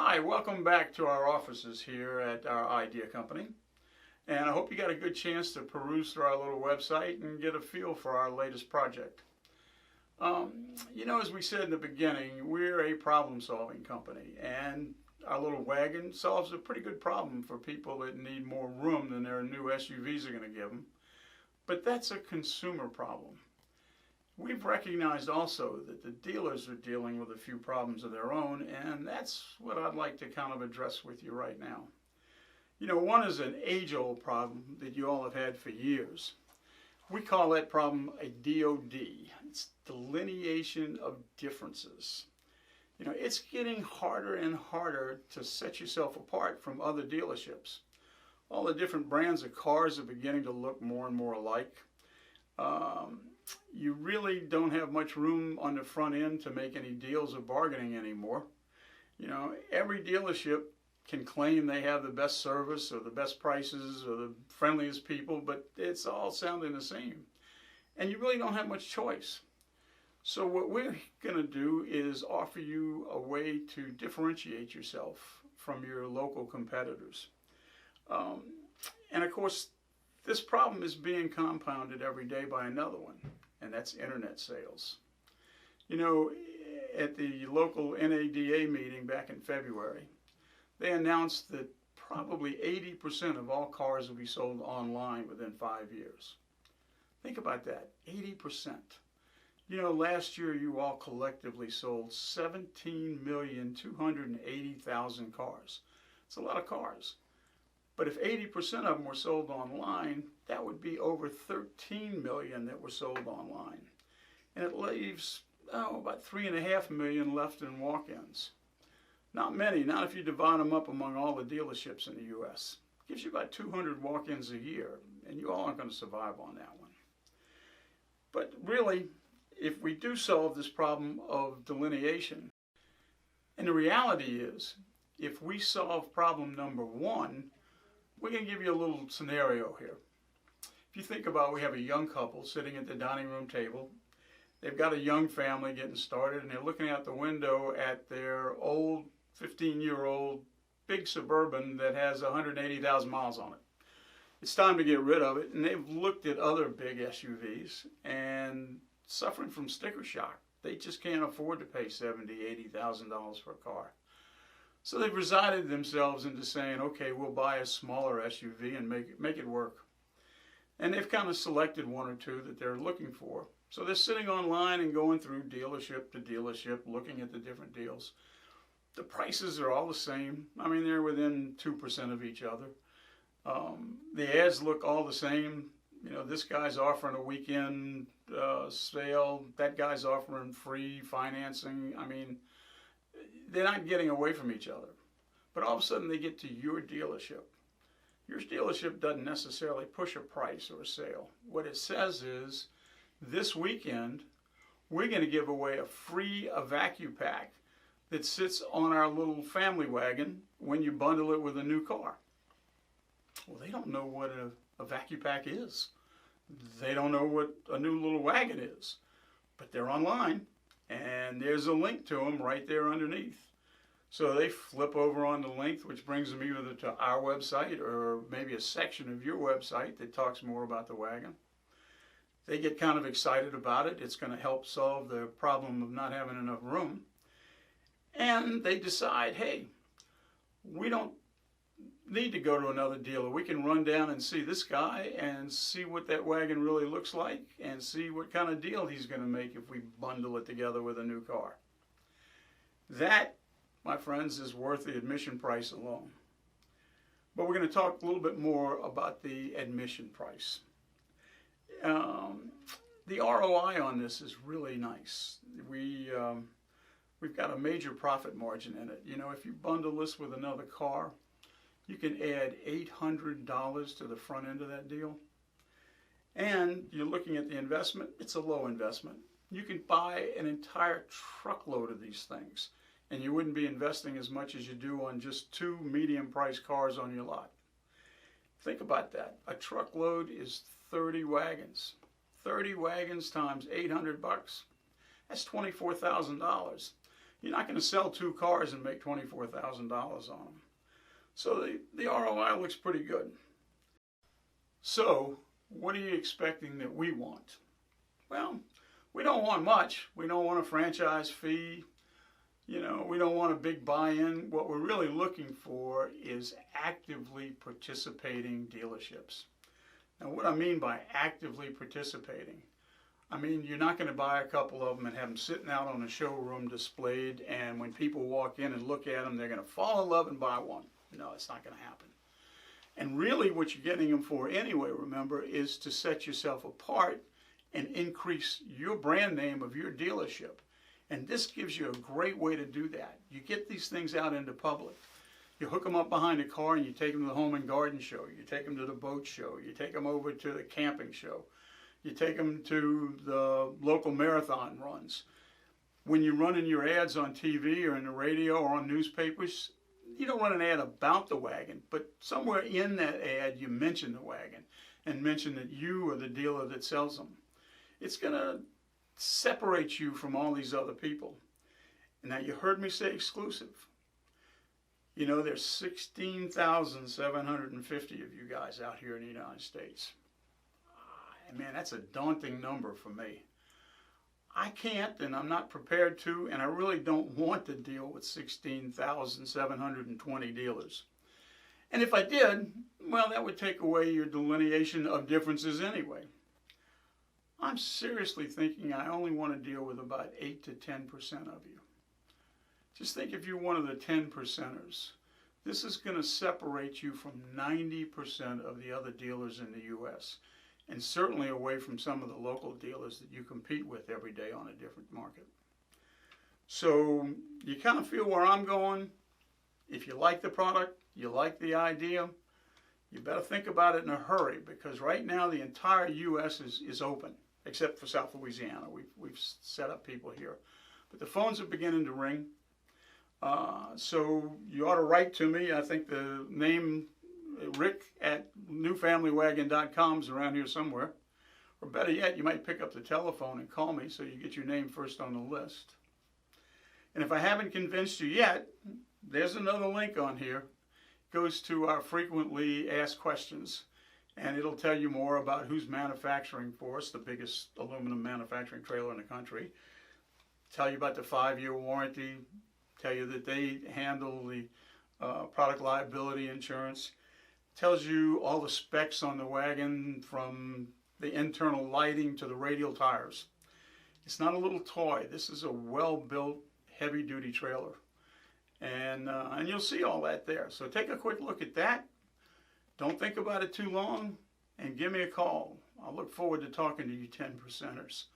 Hi, welcome back to our offices here at our idea company. And I hope you got a good chance to peruse through our little website and get a feel for our latest project. As we said in the beginning, we're a problem-solving company, and our little wagon solves a pretty good problem for people that need more room than their new SUVs are going to give them. But that's a consumer problem. We've recognized also that the dealers are dealing with a few problems of their own, and that's what I'd like to kind of address with you right now. One is an age-old problem that you all have had for years. We call that problem a DOD. It's delineation of differences. It's getting harder and harder to set yourself apart from other dealerships. All the different brands of cars are beginning to look more and more alike. You really don't have much room on the front end to make any deals or bargaining anymore. Every dealership can claim they have the best service or the best prices or the friendliest people, but it's all sounding the same. And you really don't have much choice. So what we're going to do is offer you a way to differentiate yourself from your local competitors. And of course, this problem is being compounded every day by another one, and that's internet sales. At the local NADA meeting back in February, they announced that probably 80% of all cars will be sold online within 5 years. Think about that, 80%. Last year you all collectively sold 17,280,000 cars. It's a lot of cars. But if 80% of them were sold online, that would be over 13 million that were sold online. And it leaves about 3.5 million left in walk-ins. Not many, not if you divide them up among all the dealerships in the U.S. It gives you about 200 walk-ins a year, and you all aren't going to survive on that one. But really, if we do solve this problem of delineation, and the reality is, if we solve problem number one, we're going to give you a little scenario here. If you think about, we have a young couple sitting at the dining room table. They've got a young family getting started, and they're looking out the window at their old 15-year-old big Suburban that has 180,000 miles on it. It's time to get rid of it, and they've looked at other big SUVs and suffering from sticker shock. They just can't afford to pay $70,000, $80,000 for a car. So they've resigned themselves into saying, okay, we'll buy a smaller SUV and make it work. And they've kind of selected one or two that they're looking for. So they're sitting online and going through dealership to dealership, looking at the different deals. The prices are all the same. I mean, they're within 2% of each other. The ads look all the same. This guy's offering a weekend sale. That guy's offering free financing. I mean, they're not getting away from each other. But all of a sudden they get to your dealership. Your dealership doesn't necessarily push a price or a sale. What it says is, this weekend, we're going to give away a free vacuum pack that sits on our little family wagon when you bundle it with a new car. Well, they don't know what a vacuum pack is. They don't know what a new little wagon is. But they're online, and there's a link to them right there underneath. So they flip over on the link, which brings them either to our website or maybe a section of your website that talks more about the wagon. They get kind of excited about it. It's going to help solve the problem of not having enough room. And they decide, hey, we don't need to go to another dealer. We can run down and see this guy and see what that wagon really looks like and see what kind of deal he's going to make if we bundle it together with a new car. That, my friends, is worth the admission price alone. But we're going to talk a little bit more about the admission price. The ROI on this is really nice. We've got a major profit margin in it. If you bundle this with another car, you can add $800 to the front end of that deal. And you're looking at the investment, it's a low investment. You can buy an entire truckload of these things, and you wouldn't be investing as much as you do on just 2 medium-priced cars on your lot. Think about that. A truckload is 30 wagons. 30 wagons times $800. That's $24,000. You're not going to sell 2 cars and make $24,000 on them. So the ROI looks pretty good. So what are you expecting that we want? Well, we don't want much. We don't want a franchise fee. You know, we don't want a big buy-in. What we're really looking for is actively participating dealerships. Now, what I mean by actively participating, I mean you're not going to buy a couple of them and have them sitting out on a showroom displayed, and when people walk in and look at them, they're going to fall in love and buy one. No, it's not going to happen. And really what you're getting them for anyway, remember, is to set yourself apart and increase your brand name of your dealership. And this gives you a great way to do that. You get these things out into public. You hook them up behind a car and you take them to the home and garden show. You take them to the boat show. You take them over to the camping show. You take them to the local marathon runs. When you're running your ads on TV or in the radio or on newspapers, you don't run an ad about the wagon, but somewhere in that ad you mention the wagon and mention that you are the dealer that sells them. It's going to separate you from all these other people. And now you heard me say exclusive. You know, there's 16,750 of you guys out here in the United States. And man, that's a daunting number for me. I can't, and I'm not prepared to, and I really don't want to deal with 16,720 dealers. And if I did, well, that would take away your delineation of differences anyway. I'm seriously thinking I only want to deal with about 8 to 10% of you. Just think if you're one of the 10%ers. This is going to separate you from 90% of the other dealers in the U.S. and certainly away from some of the local dealers that you compete with every day on a different market. So you kind of feel where I'm going. If you like the product, you like the idea, you better think about it in a hurry, because right now the entire U.S. is open, except for South Louisiana. We've set up people here. But the phones are beginning to ring. So you ought to write to me. I think the name rick@newfamilywagon.com is around here somewhere. Or better yet, you might pick up the telephone and call me so you get your name first on the list. And if I haven't convinced you yet, there's another link on here. It goes to our frequently asked questions, and it'll tell you more about who's manufacturing for us, the biggest aluminum manufacturing trailer in the country. Tell you about the 5-year warranty. Tell you that they handle the product liability insurance. Tells you all the specs on the wagon, from the internal lighting to the radial tires. It's not a little toy. This is a well-built, heavy-duty trailer. And you'll see all that there. So take a quick look at that. Don't think about it too long, and give me a call. I'll look forward to talking to you 10%ers.